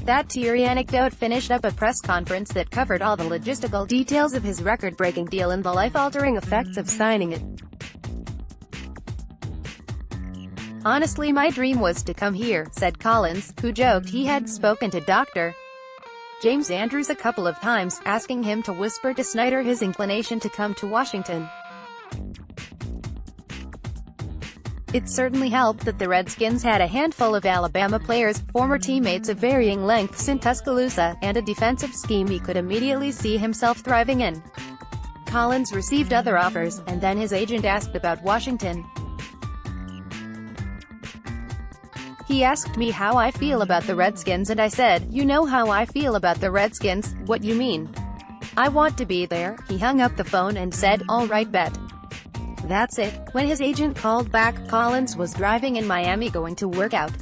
That teary anecdote finished up a press conference that covered all the logistical details of his record-breaking deal and the life-altering effects of signing it. "Honestly, my dream was to come here," said Collins, who joked he had spoken to Dr. James Andrews a couple of times, asking him to whisper to Snyder his inclination to come to Washington. It certainly helped that the Redskins had a handful of Alabama players, former teammates of varying lengths in Tuscaloosa, and a defensive scheme he could immediately see himself thriving in. Collins received other offers, and then his agent asked about Washington. "He asked me how I feel about the Redskins and I said, you know how I feel about the Redskins, what you mean? I want to be there." He hung up the phone and said, "All right, bet." That's it. When his agent called back, Collins was driving in Miami going to work out.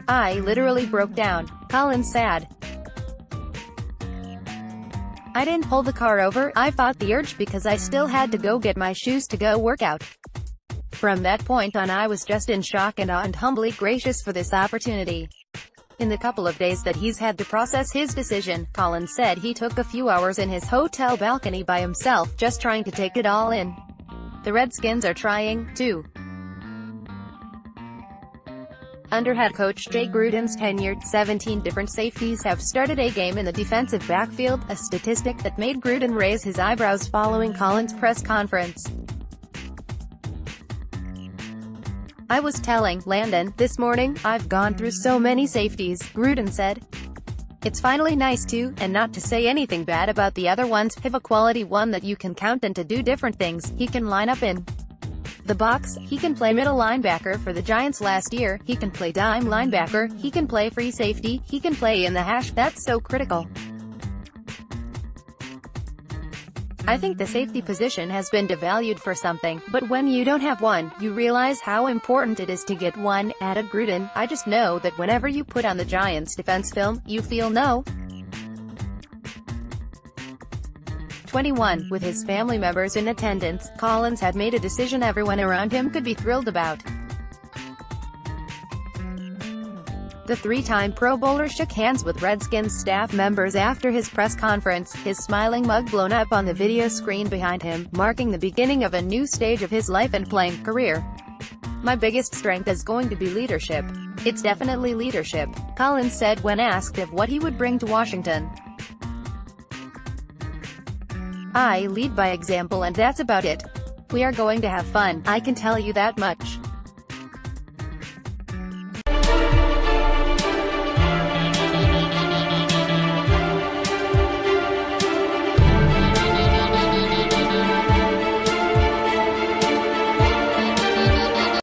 "I literally broke down," Collins said. "I didn't pull the car over, I fought the urge because I still had to go get my shoes to go work out. From that point on I was just in shock and awe and humbly gracious for this opportunity." In the couple of days that he's had to process his decision, Collins said he took a few hours in his hotel balcony by himself, just trying to take it all in. The Redskins are trying, too. Under head coach Jay Gruden's tenure, 17 different safeties have started a game in the defensive backfield, a statistic that made Gruden raise his eyebrows following Collins' press conference. "I was telling Landon this morning, I've gone through so many safeties," Gruden said. "It's finally nice to, and not to say anything bad about the other ones, have a quality one that you can count and to do different things. He can line up in the box, he can play middle linebacker for the Giants last year, he can play dime linebacker, he can play free safety, he can play in the hash. That's so critical. I think the safety position has been devalued for something, but when you don't have one, you realize how important it is to get one," added Gruden. "I just know that whenever you put on the Giants defense film, you feel no. 21. With his family members in attendance, Collins had made a decision everyone around him could be thrilled about. The three-time Pro Bowler shook hands with Redskins staff members after his press conference, his smiling mug blown up on the video screen behind him, marking the beginning of a new stage of his life and playing career. "My biggest strength is going to be leadership. It's definitely leadership," Collins said when asked of what he would bring to Washington. "I lead by example and that's about it. We are going to have fun, I can tell you that much."